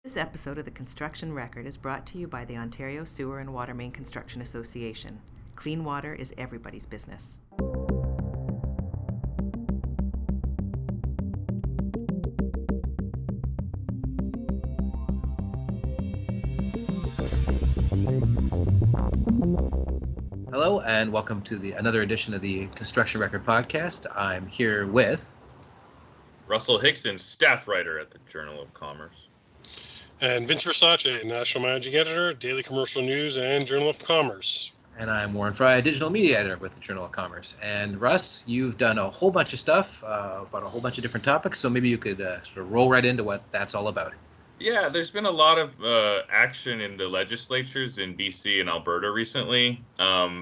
This episode of the Construction Record is brought to you by the Ontario Sewer and Water Main Construction Association. Clean water is everybody's business. Hello and welcome to another edition of the Construction Record podcast. I'm here with Russell Hixson, staff writer at the Journal of Commerce. And Vince Versace, National Managing Editor, Daily Commercial News and Journal of Commerce. And I'm Warren Frey, Digital Media Editor with the Journal of Commerce. And Russ, you've done a whole bunch of stuff about a whole bunch of different topics, so maybe you could sort of roll right into what that's all about. Yeah, there's been a lot of action in the legislatures in BC and Alberta recently.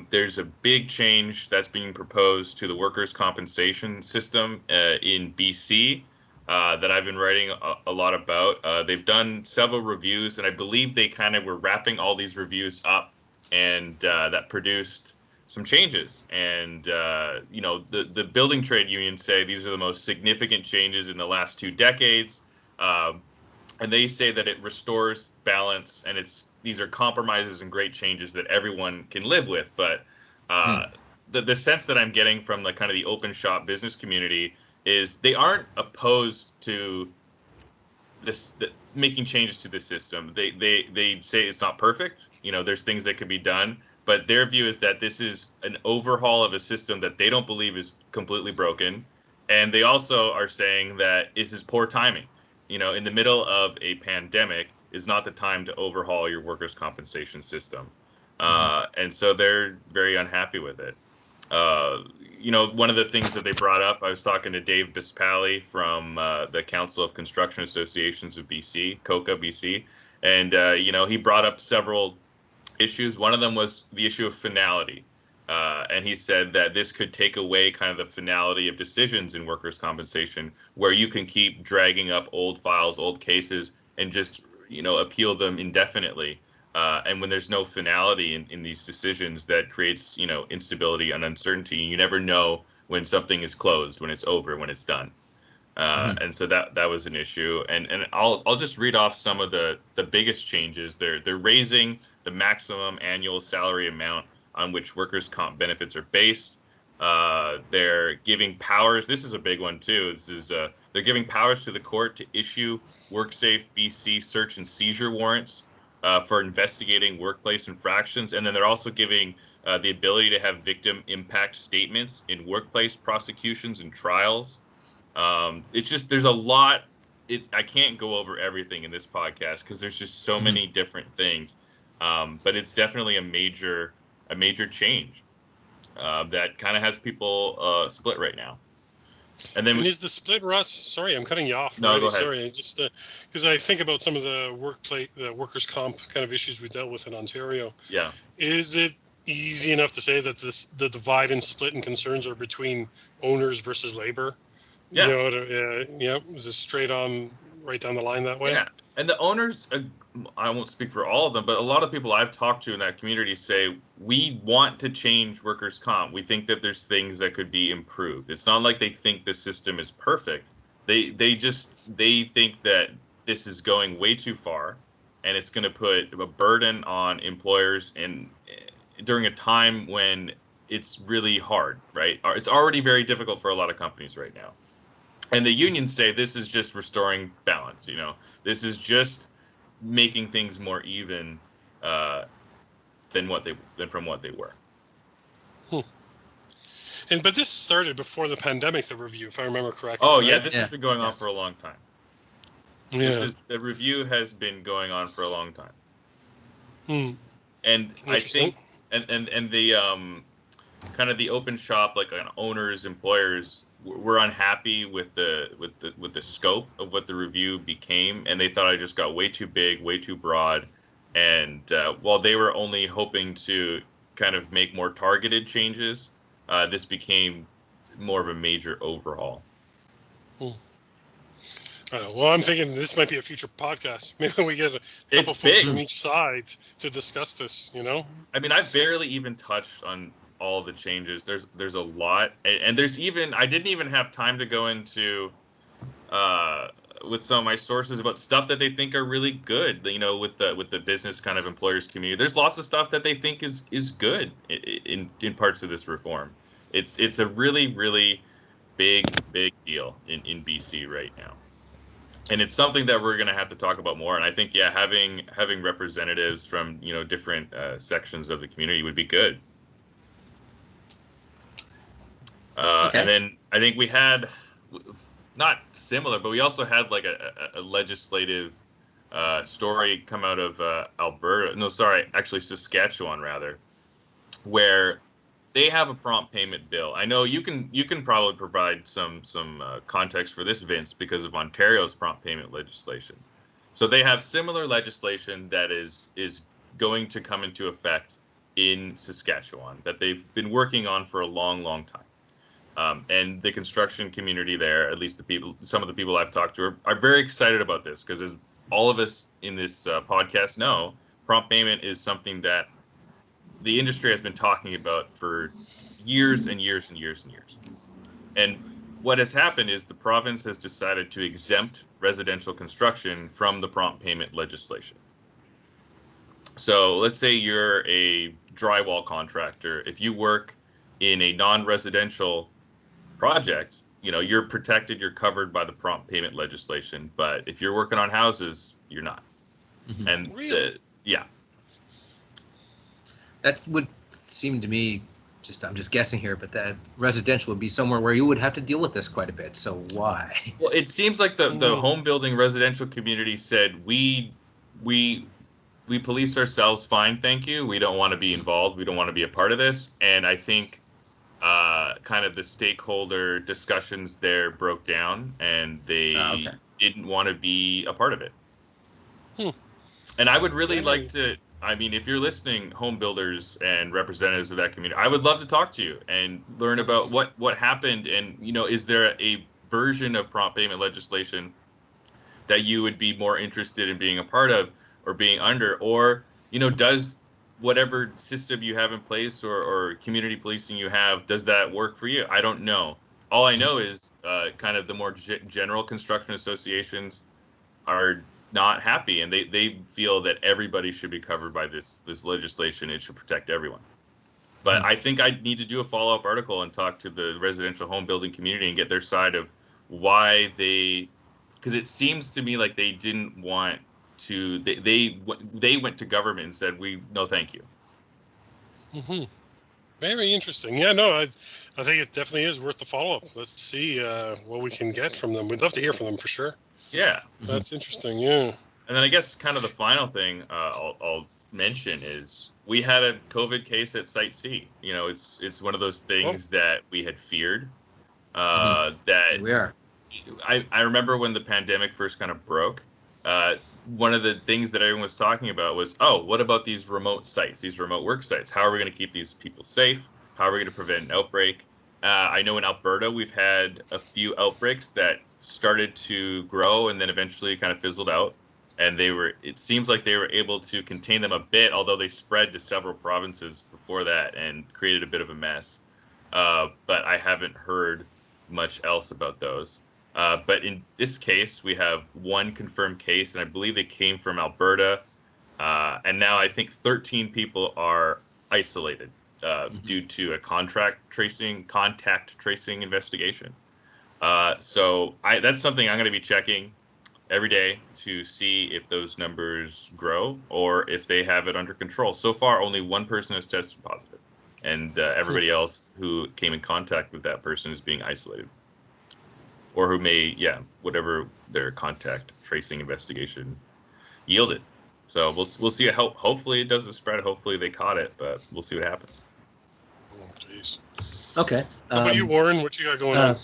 There's a big change that's being proposed to the workers' compensation system in BC that I've been writing a lot about. They've done several reviews, and I believe they kind of were wrapping all these reviews up, and that produced some changes. And, the building trade unions say these are the most significant changes in the last 2 decades. And they say that it restores balance, and these are compromises and great changes that everyone can live with. But the sense that I'm getting from the kind of the open shop business community is they aren't opposed to making changes to the system. They say it's not perfect. There's things that could be done, but their view is that this is an overhaul of a system that they don't believe is completely broken, and they also are saying that this is poor timing. In the middle of a pandemic is not the time to overhaul your workers' compensation system. And so they're very unhappy with it. One of the things that they brought up, I was talking to Dave Bispali from the Council of Construction Associations of BC, COCA BC, and, he brought up several issues. One of them was the issue of finality. And he said that this could take away kind of the finality of decisions in workers' compensation, where you can keep dragging up old files, old cases, and just, appeal them indefinitely. And when there's no finality in these decisions, that creates, instability and uncertainty. You never know when something is closed, when it's over, when it's done. And so that was an issue. And I'll just read off some of the biggest changes. They're raising the maximum annual salary amount on which workers' comp benefits are based. They're giving powers. This is a big one too. They're giving powers to the court to issue WorkSafe BC search and seizure warrants for investigating workplace infractions, and then they're also giving the ability to have victim impact statements in workplace prosecutions and trials. It's just there's a lot. I can't go over everything in this podcast because there's just so many different things. But it's definitely a major change that kind of has people split right now. And then is the split, Russ? Sorry, I'm cutting you off. No, go ahead. Sorry, just because I think about some of the workers' comp kind of issues we dealt with in Ontario. Yeah. Is it easy enough to say that the divide and split and concerns are between owners versus labor? Yeah. Is this straight on, right down the line that way? Yeah. And the owners, I won't speak for all of them, but a lot of people I've talked to in that community say, we want to change workers' comp. We think that there's things that could be improved. It's not like they think the system is perfect. They think that this is going way too far, and it's going to put a burden on employers during a time when it's really hard, right? It's already very difficult for a lot of companies right now. And the unions say this is just restoring balance. This is just making things more even than from what they were. But this started before the pandemic, the review, if I remember correctly. Oh, right? Yeah, this has been going on for a long time. Yeah. The review has been going on for a long time. And I think, and the kind of the open shop, like owners, employers, were unhappy with the scope of what the review became, and they thought it just got way too big, way too broad. And while they were only hoping to kind of make more targeted changes, this became more of a major overhaul. Well, I'm thinking this might be a future podcast. Maybe we get a couple folks from each side to discuss this. I mean, I've barely even touched on all the changes. There's a lot, and there's even I didn't even have time to go into some of my sources about stuff that they think are really good. You know, with the business kind of employers community, there's lots of stuff that they think is good in parts of this reform. It's a really big deal in BC right now, and it's something that we're going to have to talk about more. And I think having representatives from different sections of the community would be good. Okay. And then I think we had, not similar, but we also had like a legislative story come out of Saskatchewan rather, where they have a prompt payment bill. I know you can probably provide some context for this, Vince, because of Ontario's prompt payment legislation. So they have similar legislation that is going to come into effect in Saskatchewan that they've been working on for a long time. And the construction community there, at least some of the people I've talked to, are very excited about this, because as all of us in this podcast know, prompt payment is something that the industry has been talking about for years and years and years and years. And what has happened is the province has decided to exempt residential construction from the prompt payment legislation. So let's say you're a drywall contractor. If you work in a non-residential project, you're protected, you're covered by the prompt payment legislation. But if you're working on houses, you're not. Mm-hmm. And really? That would seem to me, I'm just guessing here, but that residential would be somewhere where you would have to deal with this quite a bit. So why? Well, it seems like the home building residential community said, we police ourselves fine, thank you. We don't want to be involved. We don't want to be a part of this. And I think kind of the stakeholder discussions there broke down, and they didn't want to be a part of it. And I would really like to, if you're listening, home builders and representatives of that community, I would love to talk to you and learn about what happened. And, is there a version of prompt payment legislation that you would be more interested in being a part of or being under? Or, does whatever system you have in place or community policing you have, does that work for you? I don't know. All I know is kind of the more general construction associations are not happy, and they feel that everybody should be covered by this legislation. It should protect everyone. But I think I need to do a follow-up article and talk to the residential home building community and get their side of why because it seems to me like they didn't want to, they went to government and said, no thank you. Mm-hmm. Very interesting. Yeah, no, I think it definitely is worth the follow-up. Let's see what we can get from them. We'd love to hear from them for sure. Yeah. That's interesting, yeah. And then I guess kind of the final thing I'll mention is we had a COVID case at Site C. It's one of those things that we had feared. That we are. I remember when the pandemic first kind of broke, one of the things that everyone was talking about was, what about these remote sites, these remote work sites? How are we going to keep these people safe? How are we going to prevent an outbreak? I know in Alberta, we've had a few outbreaks that started to grow and then eventually kind of fizzled out. And it seems like they were able to contain them a bit, although they spread to several provinces before that and created a bit of a mess. But I haven't heard much else about those. But in this case, we have one confirmed case, and I believe they came from Alberta. And now I think 13 people are isolated due to a contact tracing investigation. So that's something I'm going to be checking every day to see if those numbers grow or if they have it under control. So far, only one person has tested positive, and everybody else who came in contact with that person is being isolated, or who may, whatever their contact tracing investigation yielded. So we'll see. Hopefully it doesn't spread. Hopefully they caught it, but we'll see what happens. Oh, jeez. Okay. How about you, Warren? What you got going on?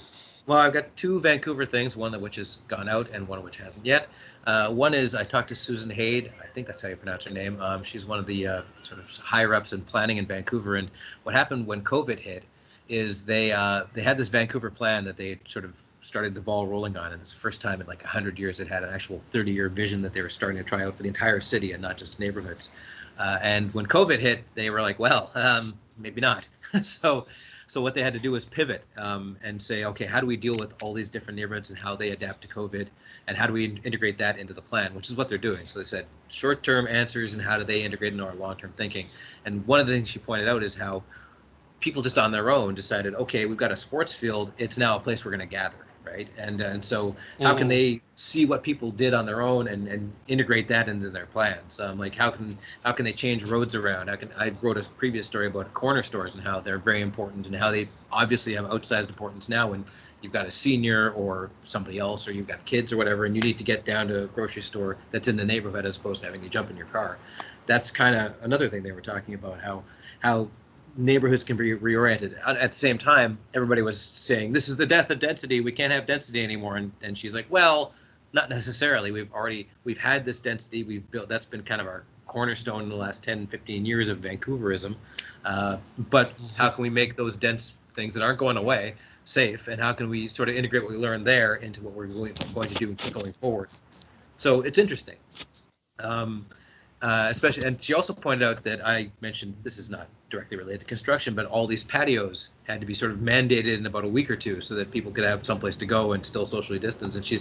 Well, I've got two Vancouver things, one of which has gone out and one of which hasn't yet. One is I talked to Susan Haid. I think that's how you pronounce her name. She's one of the sort of higher-ups in planning in Vancouver. And what happened when COVID hit is they had this Vancouver plan that they sort of started the ball rolling on. And it's the first time in like 100 years it had an actual 30-year vision that they were starting to try out for the entire city and not just neighborhoods. And when COVID hit, they were like, well, maybe not. So So what they had to do was pivot and say, okay, how do we deal with all these different neighborhoods and how they adapt to COVID, and how do we integrate that into the plan, which is what they're doing. So they said short-term answers and how do they integrate into our long-term thinking. And one of the things she pointed out is how people just on their own decided, okay, we've got a sports field, it's now a place we're going to gather. Right. And so how can they see what people did on their own and integrate that into their plans? Like how can they change roads around? I wrote a previous story about corner stores and how they're very important and how they obviously have outsized importance now when you've got a senior or somebody else or you've got kids or whatever, and you need to get down to a grocery store that's in the neighborhood as opposed to having to jump in your car. That's kind of another thing they were talking about, how neighborhoods can be reoriented. At the same time, everybody was saying, this is the death of density. We can't have density anymore. And she's like, well, not necessarily. We've had this density. We've built, that's been kind of our cornerstone in the last 10, 15 years of Vancouverism. But how can we make those dense things that aren't going away safe? And how can we sort of integrate what we learned there into what we're going to do going forward? So it's interesting. Especially, and she also pointed out that I mentioned, this is not directly related to construction, but all these patios had to be sort of mandated in about a week or two so that people could have someplace to go and still socially distance. And she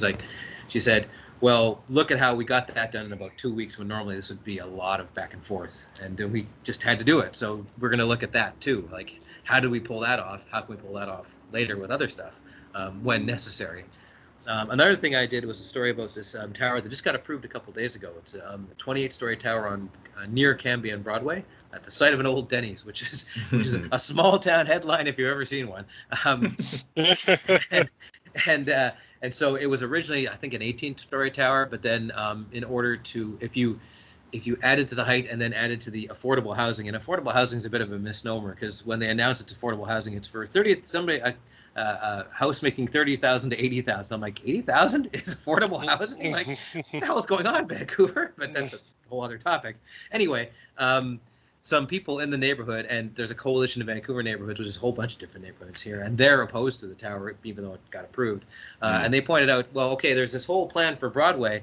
said, well, look at how we got that done in about 2 weeks when normally this would be a lot of back and forth. And we just had to do it. So we're going to look at that too. Like, how do we pull that off? How can we pull that off later with other stuff when necessary? Another thing I did was a story about this tower that just got approved a couple days ago. It's a 28-story tower on near Cambia and Broadway at the site of an old Denny's, which is a small town headline if you've ever seen one. And so it was originally, I think, an 18-story tower, but then in order to, if you added to the height and then added to the affordable housing, and affordable housing is a bit of a misnomer because when they announce it's affordable housing, it's for a house making 30,000 to 80,000. I'm like, 80,000 is affordable housing? Like, what the hell is going on, Vancouver? But that's a whole other topic. Anyway, some people in the neighborhood, and there's a coalition of Vancouver neighborhoods, which is a whole bunch of different neighborhoods here, and they're opposed to the tower, even though it got approved. And they pointed out, well, okay, there's this whole plan for Broadway.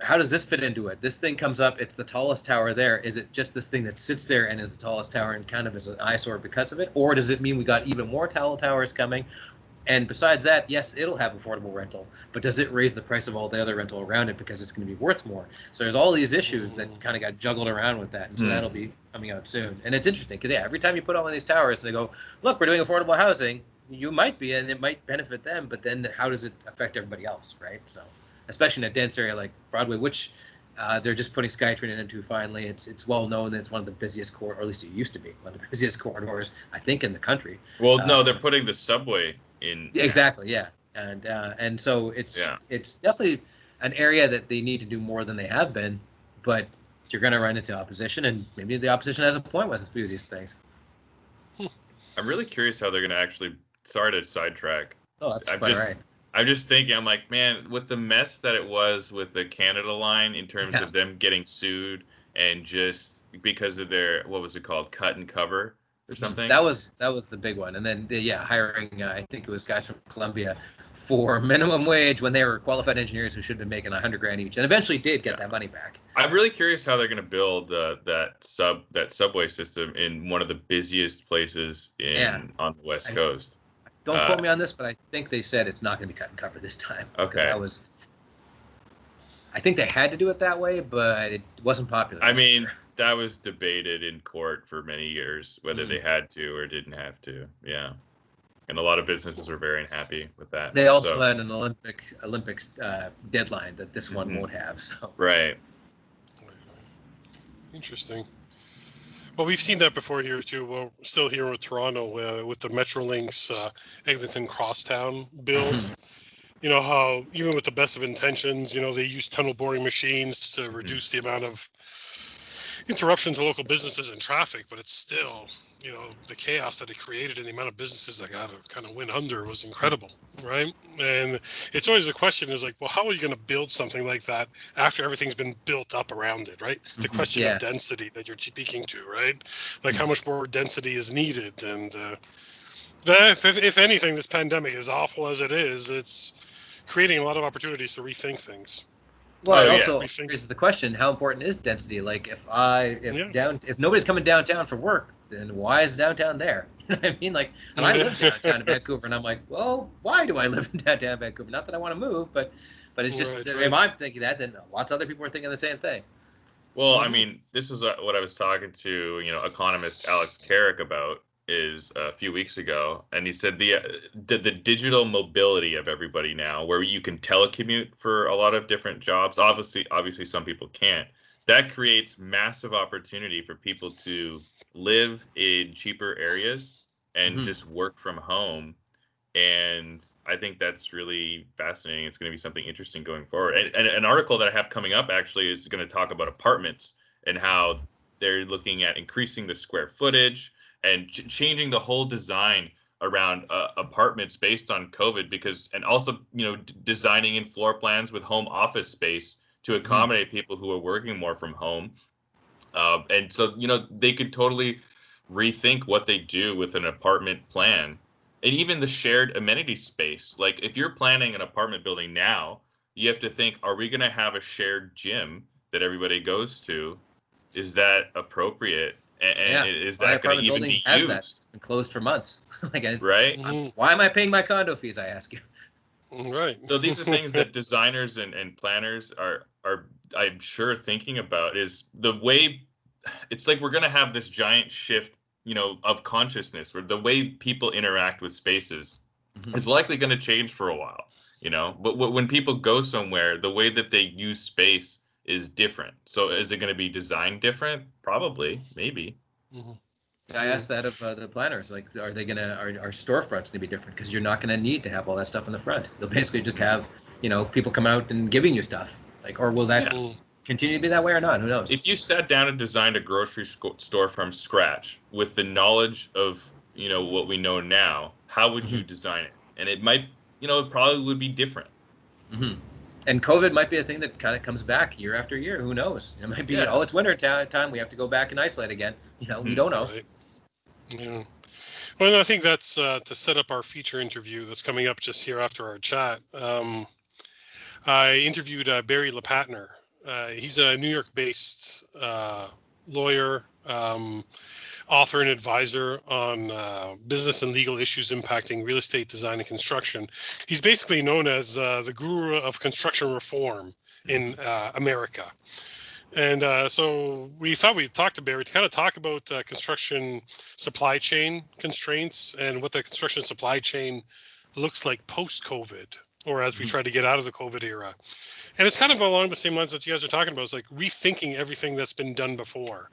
How does this fit into it? This thing comes up, it's the tallest tower there. Is it just this thing that sits there and is the tallest tower and kind of is an eyesore because of it? Or does it mean we got even more tall towers coming? And besides that, yes, it'll have affordable rental, but does it raise the price of all the other rental around it because it's going to be worth more? So there's all these issues that kind of got juggled around with that, and so that'll be coming out soon. And it's interesting because, yeah, every time you put on one of these towers, they go, look, we're doing affordable housing. You might be, and it might benefit them, but then how does it affect everybody else, right? So, especially in a dense area like Broadway, which they're just putting SkyTrain into finally. It's well known that it's one of the busiest or at least it used to be one of the busiest corridors, I think, in the country. Well, no, they're putting the subway in. Exactly, yeah, and so it's definitely an area that they need to do more than they have been, but you're going to run into opposition, and maybe the opposition has a point with a few of these things. I'm really curious how they're going to actually. Sorry to sidetrack. Oh, that's quite right. I'm just thinking, I'm like, man, with the mess that it was with the Canada line in terms of them getting sued and just because of their, what was it called, cut and cover or something? That was the big one. And then, hiring, I think it was guys from Columbia for minimum wage when they were qualified engineers who should have been making $100,000 each, and eventually did get that money back. I'm really curious how they're going to build that subway system in one of the busiest places on the West Coast. Don't quote me on this, but I think they said it's not going to be cut and cover this time. Okay. I think they had to do it that way, but it wasn't popular. I mean, that was debated in court for many years, whether they had to or didn't have to. Yeah. And a lot of businesses were very unhappy with that. They also had an Olympics deadline that this one won't have. So. Right. Interesting. Well, we've seen that before here too. Well, still here with Toronto with the Metrolinx Eglinton Crosstown build. You know how even with the best of intentions, they use tunnel boring machines to reduce the amount of interruption to local businesses and traffic, but it's still, the chaos that it created and the amount of businesses that kind of went under was incredible, right? And it's always the question is like, well, how are you going to build something like that after everything's been built up around it, right? The question of density that you're speaking to, right? Like how much more density is needed. And if anything, this pandemic, as awful as it is, it's creating a lot of opportunities to rethink things. Well, it also raises the question: how important is density? Like, if nobody's coming downtown for work then why is downtown there? You know what I mean? Like, and I live downtown in Vancouver, and I'm like, well, why do I live in downtown Vancouver? Not that I want to move, but it's just, if I'm thinking that, then lots of other people are thinking the same thing. Well, I mean, this was what I was talking to, economist Alex Carrick about is a few weeks ago, and he said the digital mobility of everybody now, where you can telecommute for a lot of different jobs. Obviously, some people can't. That creates massive opportunity for people to live in cheaper areas and just work from home. And I think that's really fascinating. It's going to be something interesting going forward. And an article that I have coming up actually is going to talk about apartments and how they're looking at increasing the square footage and changing the whole design around apartments based on COVID, and also, designing in floor plans with home office space to accommodate people who are working more from home. And so, they could totally rethink what they do with an apartment plan. And even the shared amenity space. Like, if you're planning an apartment building now, you have to think, are we going to have a shared gym that everybody goes to? Is that appropriate? And is that going to even be used? That. It's been closed for months. Right? Why am I paying my condo fees, I ask you? Right. So these are things that designers and planners are I'm sure thinking about, is the way it's like we're going to have this giant shift, of consciousness, where the way people interact with spaces is likely going to change for a while, but when people go somewhere, the way that they use space is different. So is it going to be designed different? Probably, maybe. I asked that of the planners, like, are storefronts going to be different? Because you're not going to need to have all that stuff in the front. You'll basically just have, people come out and giving you stuff, or will that continue to be that way or not? Who knows? If you sat down and designed a grocery store from scratch with the knowledge of, what we know now, how would you design it? And it might, it probably would be different. And COVID might be a thing that kind of comes back year after year. Who knows? It might be, it's winter time. We have to go back and isolate again. We don't know. Right. Yeah. Well, I think that's to set up our feature interview that's coming up just here after our chat. I interviewed Barry LePatner. He's a New York-based lawyer, author and advisor on business and legal issues impacting real estate design and construction. He's basically known as the guru of construction reform in America. And so we thought we'd talk to Barry to kind of talk about construction supply chain constraints and what the construction supply chain looks like post-COVID, or as we try to get out of the COVID era. And it's kind of along the same lines that you guys are talking about. It's like rethinking everything that's been done before.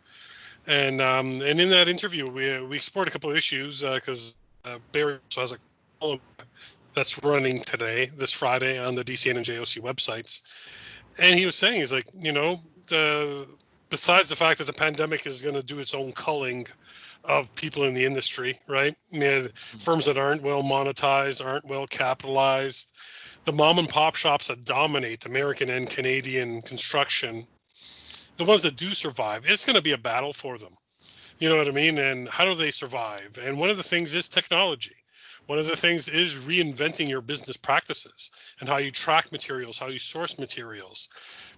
And in that interview, we explored a couple of issues because Barry also has a column that's running today, this Friday, on the DCN and JOC websites. And he was saying, he's like, besides the fact that the pandemic is going to do its own culling of people in the industry, right? Firms that aren't well monetized, aren't well capitalized, the mom and pop shops that dominate American and Canadian construction, the ones that do survive, it's going to be a battle for them. You know what I mean? And how do they survive? And one of the things is technology. One of the things is reinventing your business practices and how you track materials, how you source materials,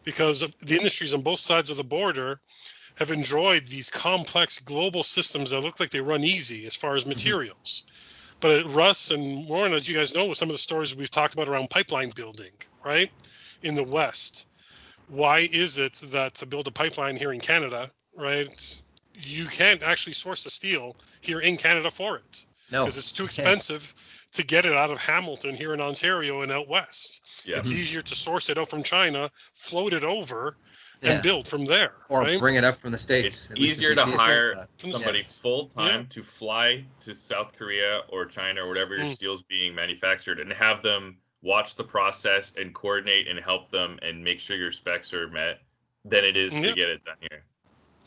because the industries on both sides of the border have enjoyed these complex global systems that look like they run easy as far as materials. But Russ and Warren, as you guys know, with some of the stories we've talked about around pipeline building, right, in the West, why is it that to build a pipeline here in Canada, right, you can't actually source the steel here in Canada for it? No, because it's too expensive to get it out of Hamilton here in Ontario and out west. Yeah. It's easier to source it out from China, float it over, and build from there. Or bring it up from the States. It's easier to hire somebody full-time to fly to South Korea or China or wherever your steel's being manufactured and have them watch the process and coordinate and help them and make sure your specs are met than it is to get it done here.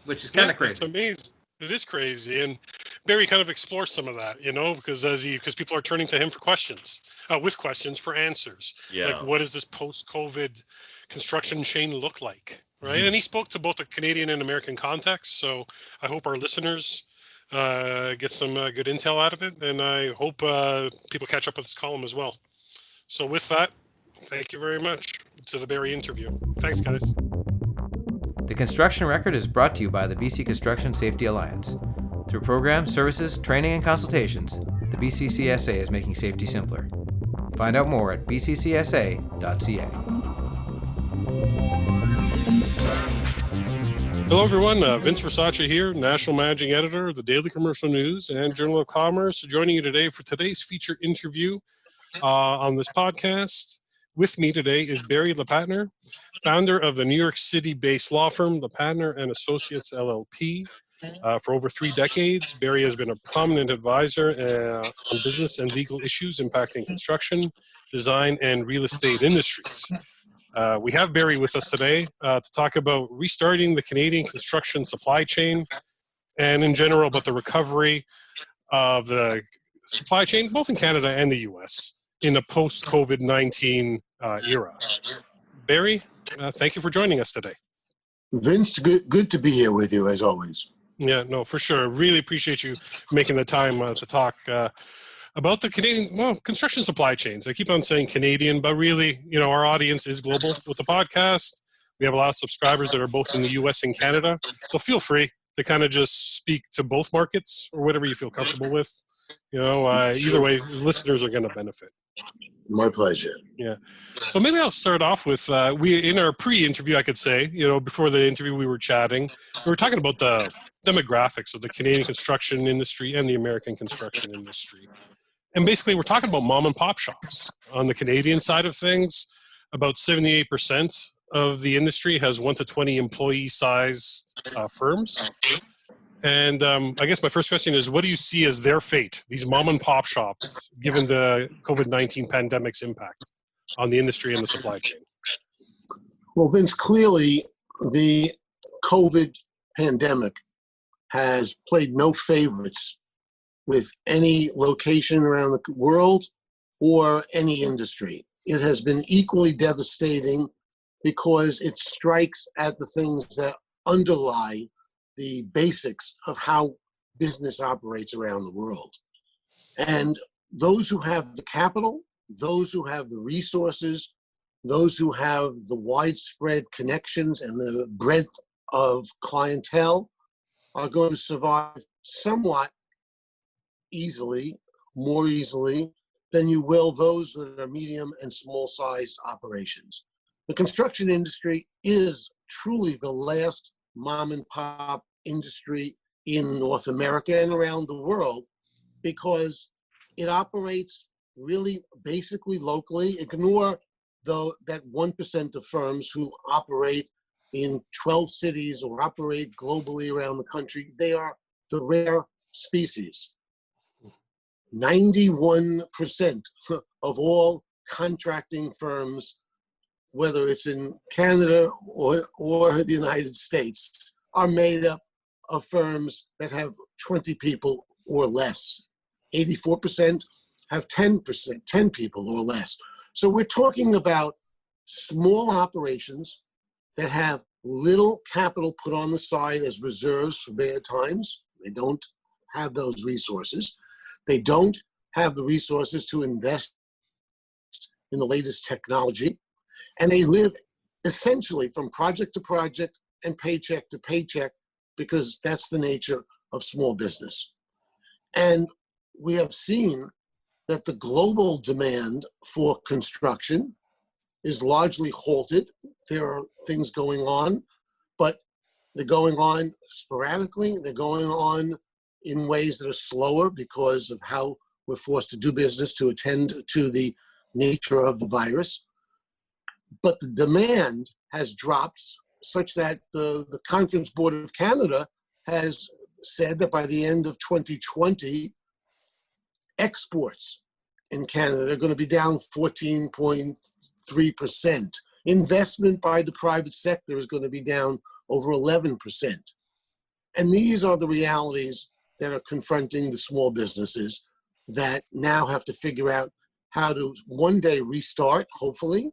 Which is kind of crazy. It's amazing. It is crazy. And Barry kind of explores some of that, because people are turning to him for questions, with questions for answers. Yeah. Like, what does this post-COVID construction chain look like? Right. And he spoke to both the Canadian and American context. So I hope our listeners get some good intel out of it. And I hope people catch up with this column as well. So with that, thank you very much to the Barry interview. Thanks, guys. The Construction Record is brought to you by the BC Construction Safety Alliance. Through programs, services, training, and consultations, the BCCSA is making safety simpler. Find out more at bccsa.ca. Hello, everyone. Vince Versace here, National Managing Editor of the Daily Commercial News and Journal of Commerce, joining you today for today's feature interview on this podcast. With me today is Barry LePatner, founder of the New York City-based law firm LePatner and Associates LLP. For over 3 decades, Barry has been a prominent advisor on business and legal issues impacting construction, design, and real estate industries. We have Barry with us today to talk about restarting the Canadian construction supply chain and in general about the recovery of the supply chain, both in Canada and the US, in a post-COVID-19 era. Barry, thank you for joining us today. Vince, good to be here with you as always. Yeah, no, for sure. Really appreciate you making the time to talk about the Canadian construction supply chains. I keep on saying Canadian, but really, our audience is global with the podcast. We have a lot of subscribers that are both in the US and Canada. So feel free to kind of just speak to both markets or whatever you feel comfortable with. Either way, listeners are going to benefit. My pleasure. Yeah. So maybe I'll start off with, in our pre-interview, I could say, before the interview we were chatting, we were talking about the demographics of the Canadian construction industry and the American construction industry. And basically, we're talking about mom and pop shops. On the Canadian side of things, about 78% of the industry has 1 to 20 employee-sized firms. And I guess my first question is, what do you see as their fate, these mom and pop shops, given the COVID-19 pandemic's impact on the industry and the supply chain? Well, Vince, clearly the COVID pandemic has played no favorites with any location around the world or any industry. It has been equally devastating because it strikes at the things that underlie the basics of how business operates around the world. And those who have the capital, those who have the resources, those who have the widespread connections and the breadth of clientele are going to survive somewhat easily, more easily than you will those that are medium and small-sized operations. The construction industry is truly the last mom and pop industry in North America and around the world because it operates really basically locally. Ignore that 1% of firms who operate in 12 cities or operate globally around the country. They are the rare species. 91% of all contracting firms, whether it's in Canada or the United States, are made up of firms that have 20 people or less. 84% have 10 people or less. So we're talking about small operations that have little capital put on the side as reserves for bad times. They don't have those resources. They don't have the resources to invest in the latest technology. And they live essentially from project to project and paycheck to paycheck because that's the nature of small business. And we have seen that the global demand for construction is largely halted. There are things going on, but they're going on sporadically. They're going on in ways that are slower because of how we're forced to do business to attend to the nature of the virus. But the demand has dropped such that the Conference Board of Canada has said that by the end of 2020, exports in Canada are going to be down 14.3%. Investment by the private sector is going to be down over 11%. And these are the realities that are confronting the small businesses that now have to figure out how to one day restart, hopefully,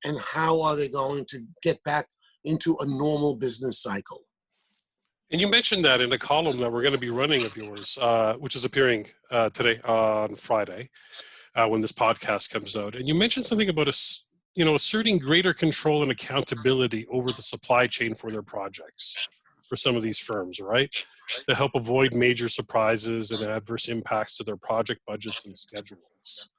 and how are they going to get back into a normal business cycle. And you mentioned that in a column that we're going to be running of yours, which is appearing today on Friday when this podcast comes out. And you mentioned something about asserting greater control and accountability over the supply chain for their projects. for some of these firms, right? To help avoid major surprises and adverse impacts to their project budgets and schedules.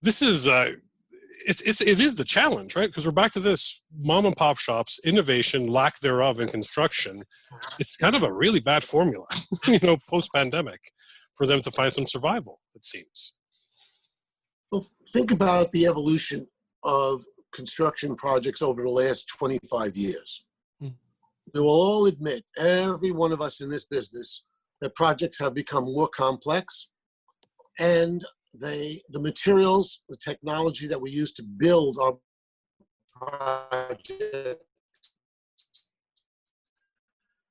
This is it is the challenge, right? Because we're back to this mom and pop shops, innovation, lack thereof in construction. It's kind of a really bad formula, post-pandemic, for them to find some survival, it seems. Well, think about the evolution of construction projects over the last 25 years. We will all admit, every one of us in this business, that projects have become more complex, and the materials, the technology that we use to build our projects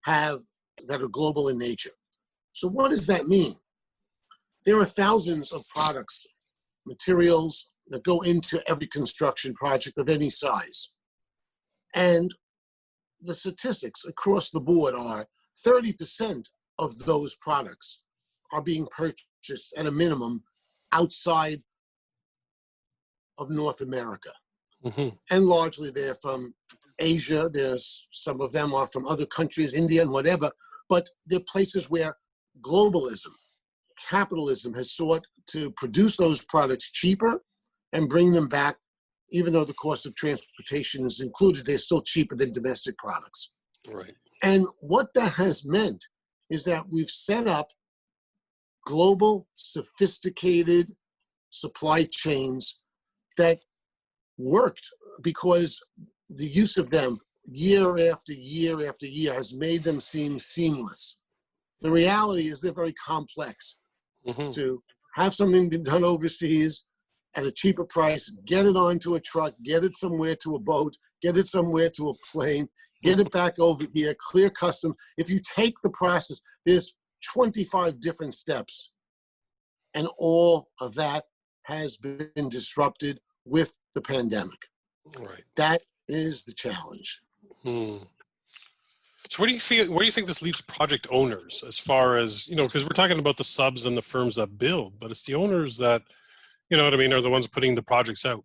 that are global in nature. So what does that mean? There are thousands of products, materials that go into every construction project of any size. And the statistics across the board are 30% of those products are being purchased at a minimum outside of North America. And largely they're from Asia. Some of them are from other countries, India and whatever, but they're places where globalism, capitalism has sought to produce those products cheaper and bring them back. Even though the cost of transportation is included, they're still cheaper than domestic products. Right. And what that has meant is that we've set up global, sophisticated supply chains that worked because the use of them year after year after year has made them seem seamless. The reality is they're very complex. To have something be done overseas at a cheaper price, get it onto a truck, get it somewhere to a boat, get it somewhere to a plane, get it back over here, clear custom. If you take the process, there's 25 different steps, and all of that has been disrupted with the pandemic. Right. That is the challenge. So where do you think this leaves project owners, as far as, because we're talking about the subs and the firms that build, but it's the owners that, are the ones putting the projects out.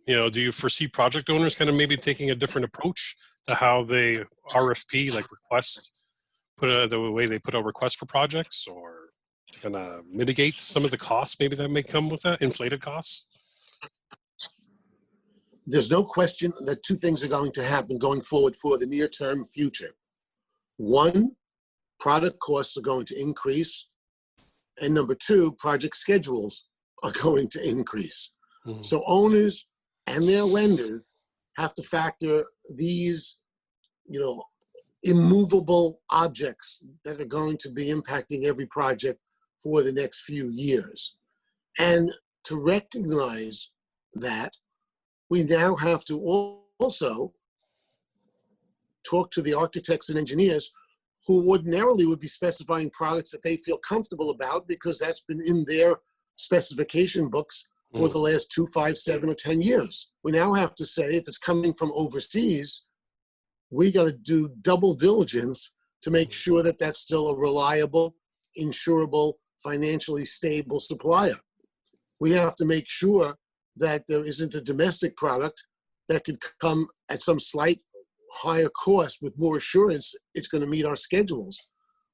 Do you foresee project owners kind of maybe taking a different approach to how they RFP, like request, the way they put out requests for projects, or to kind of mitigate some of the costs maybe that may come with that, inflated costs? There's no question that two things are going to happen going forward for the near-term future. One, product costs are going to increase. And number two, project schedules are going to increase. So owners and their lenders have to factor these, immovable objects that are going to be impacting every project for the next few years. And to recognize that, we now have to also talk to the architects and engineers who ordinarily would be specifying products that they feel comfortable about because that's been in their specification books for the last 2, 5, 7, or 10 years. We now have to say, if it's coming from overseas, we got to do double diligence to make sure that that's still a reliable, insurable, financially stable supplier. We have to make sure that there isn't a domestic product that could come at some slight higher cost with more assurance it's going to meet our schedules.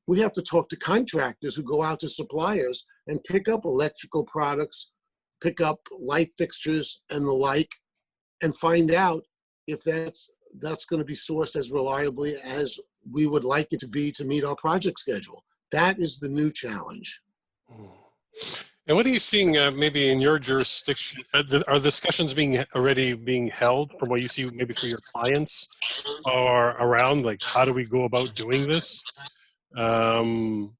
We have to talk to contractors who go out to suppliers and pick up electrical products, pick up light fixtures and the like, and find out if that's going to be sourced as reliably as we would like it to be to meet our project schedule. That is the new challenge. And what are you seeing maybe in your jurisdiction? Are discussions already being held from what you see maybe through your clients or around, like, how do we go about doing this? Because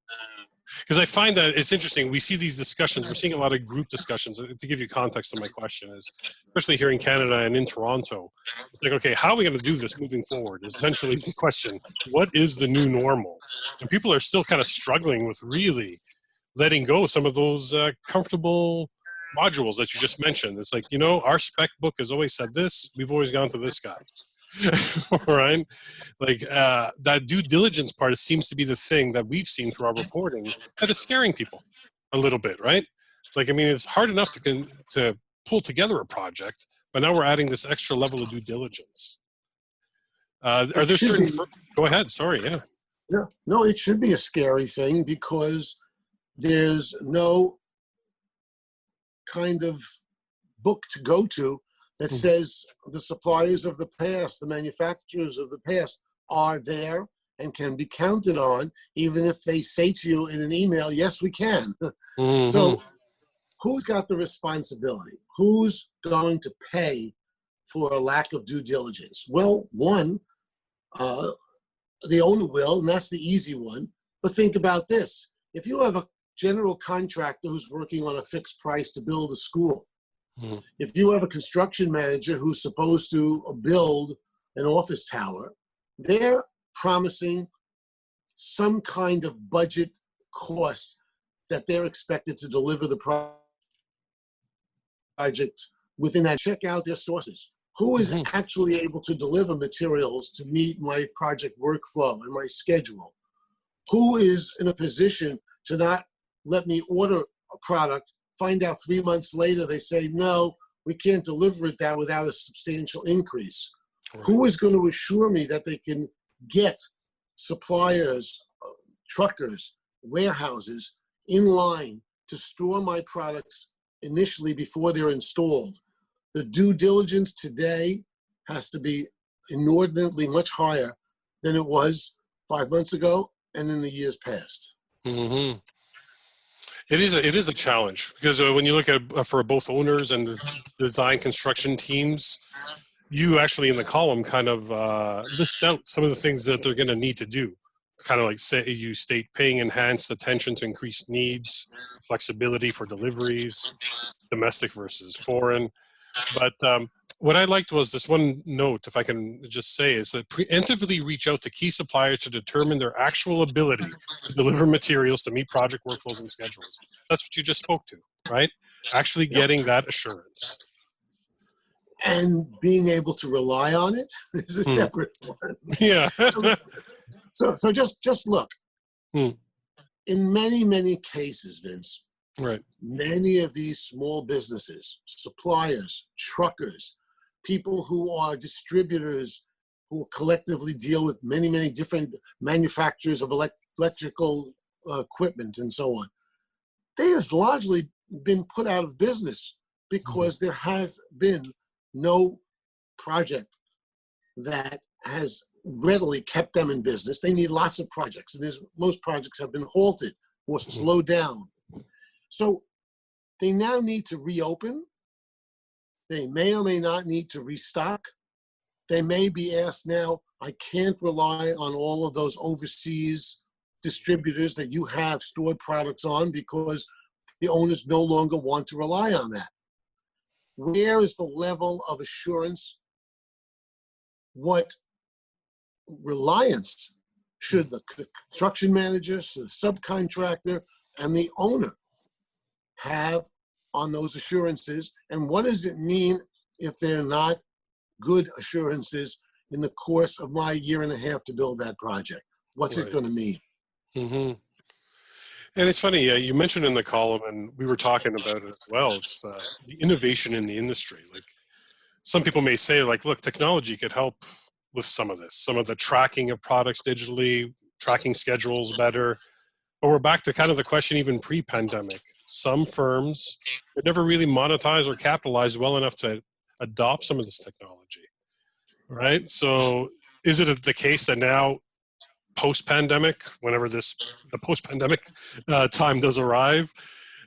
I find that it's interesting. We see these discussions. We're seeing a lot of group discussions. To give you context to my question is, especially here in Canada and in Toronto, it's like, okay, how are we going to do this moving forward? Is essentially the question. What is the new normal? And people are still kind of struggling with really letting go some of those comfortable modules that you just mentioned. It's like, our spec book has always said this. We've always gone to this guy. Right? Like that due diligence part seems to be the thing that we've seen through our reporting that is scaring people a little bit, right? Like, it's hard enough to pull together a project, but now we're adding this extra level of due diligence. Are there certain... Go ahead. Sorry. Yeah. Yeah. No, it should be a scary thing because there's no kind of book to go to that says the suppliers of the past, the manufacturers of the past are there and can be counted on, even if they say to you in an email, yes, we can. So who's got the responsibility? Who's going to pay for a lack of due diligence? Well, one, the owner will, and that's the easy one. But think about this. If you have a general contractor who's working on a fixed price to build a school, if you have a construction manager who's supposed to build an office tower, they're promising some kind of budget cost that they're expected to deliver the project within that. Check out their sources. Who is actually able to deliver materials to meet my project workflow and my schedule? Who is in a position to not let me order a product, find out 3 months later they say, no, we can't deliver it that without a substantial increase? Who is going to assure me that they can get suppliers, truckers, warehouses in line to store my products initially before they're installed? The due diligence today has to be inordinately much higher than it was 5 months ago and in the years past. It is a challenge because when you look at for both owners and the design construction teams, you actually in the column kind of list out some of the things that they're going to need to do. Kind of like say you state paying enhanced attention to increased needs, flexibility for deliveries, domestic versus foreign. But what I liked was this one note, if I can just say, is that preemptively reach out to key suppliers to determine their actual ability to deliver materials to meet project workflows and schedules. That's what you just spoke to, right? Actually getting that assurance. And being able to rely on it is a separate one. Yeah. So just look. In many, many cases, Vince, right, many of these small businesses, suppliers, truckers, people who are distributors who collectively deal with many, many different manufacturers of electrical equipment and so on, they have largely been put out of business because there has been no project that has readily kept them in business. They need lots of projects, and most projects have been halted or slowed down. So they now need to reopen. They may or may not need to restock. They may be asked now, I can't rely on all of those overseas distributors that you have stored products on because the owners no longer want to rely on that. Where is the level of assurance? What reliance should the construction manager, should the subcontractor, and the owner have on those assurances? And what does it mean if they're not good assurances in the course of my year and a half to build that project? What's it going to mean? And it's funny, you mentioned in the column, and we were talking about it as well, it's the innovation in the industry. Like some people may say, like, look, technology could help with some of this, some of the tracking of products digitally, tracking schedules better. But we're back to kind of the question even pre-pandemic. Some firms would never really monetize or capitalize well enough to adopt some of this technology, right? So is it the case that now post-pandemic, whenever the post-pandemic time does arrive,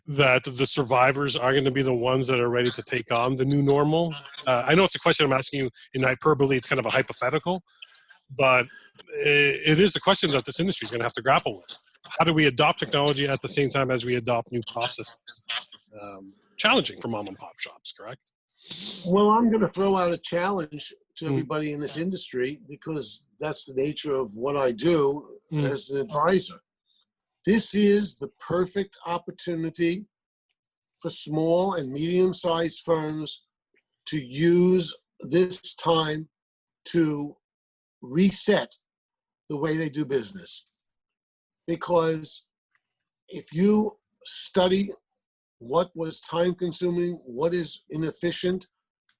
that the survivors are going to be the ones that are ready to take on the new normal? I know it's a question I'm asking you in hyperbole. It's kind of a hypothetical, but it is a question that this industry is going to have to grapple with. How do we adopt technology at the same time as we adopt new processes? Challenging for mom and pop shops, correct? Well, I'm going to throw out a challenge to everybody in this industry because that's the nature of what I do as an advisor. This is the perfect opportunity for small and medium-sized firms to use this time to reset the way they do business. Because if you study what was time-consuming, what is inefficient,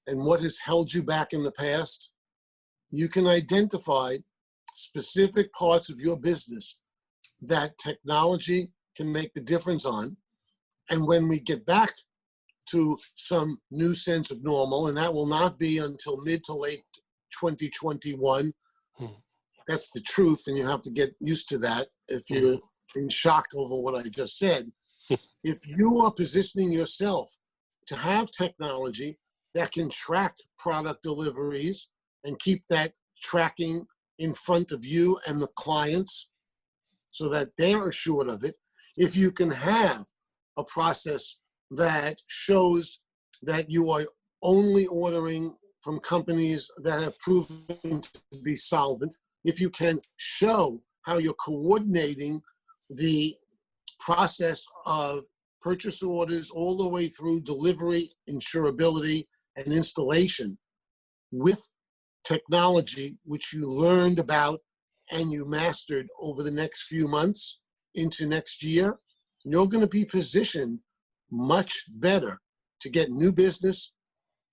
and what has held you back in the past, you can identify specific parts of your business that technology can make the difference on. And when we get back to some new sense of normal, and that will not be until mid to late 2021, that's the truth, and you have to get used to that if you're in shock over what I just said. If you are positioning yourself to have technology that can track product deliveries and keep that tracking in front of you and the clients so that they're assured of it, if you can have a process that shows that you are only ordering from companies that have proven to be solvent, if you can show how you're coordinating the process of purchase orders all the way through delivery, insurability, and installation with technology, which you learned about and you mastered over the next few months into next year, you're going to be positioned much better to get new business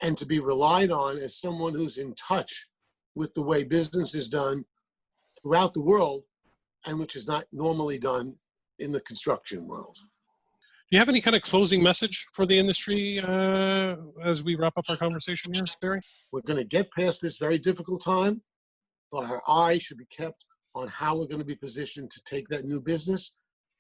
and to be relied on as someone who's in touch with the way business is done throughout the world, and which is not normally done in the construction world. Do you have any kind of closing message for the industry as we wrap up our conversation here, Barry? We're going to get past this very difficult time, but our eye should be kept on how we're going to be positioned to take that new business.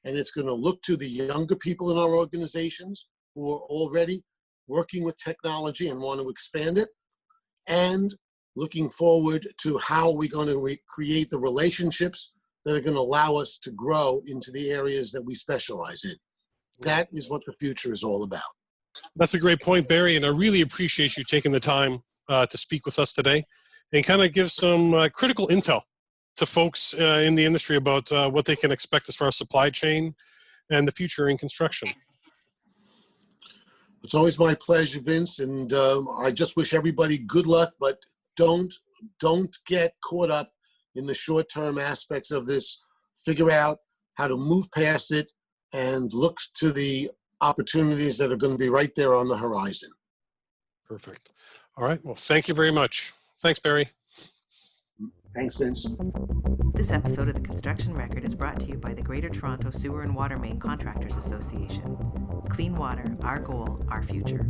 And it's going to look to the younger people in our organizations who are already working with technology and want to expand it, and looking forward to how we're going to create the relationships that are going to allow us to grow into the areas that we specialize in. That is what the future is all about. That's a great point, Barry, and I really appreciate you taking the time to speak with us today and kind of give some critical intel to folks in the industry about what they can expect as far as supply chain and the future in construction. It's always my pleasure, Vince, and I just wish everybody good luck, but don't get caught up in the short-term aspects of this. Figure out how to move past it and look to the opportunities that are going to be right there on the horizon. Perfect. All right. Well, thank you very much. Thanks, Barry. Thanks, Vince. This episode of The Construction Record is brought to you by the Greater Toronto Sewer and Water Main Contractors Association. Clean water, our goal, our future.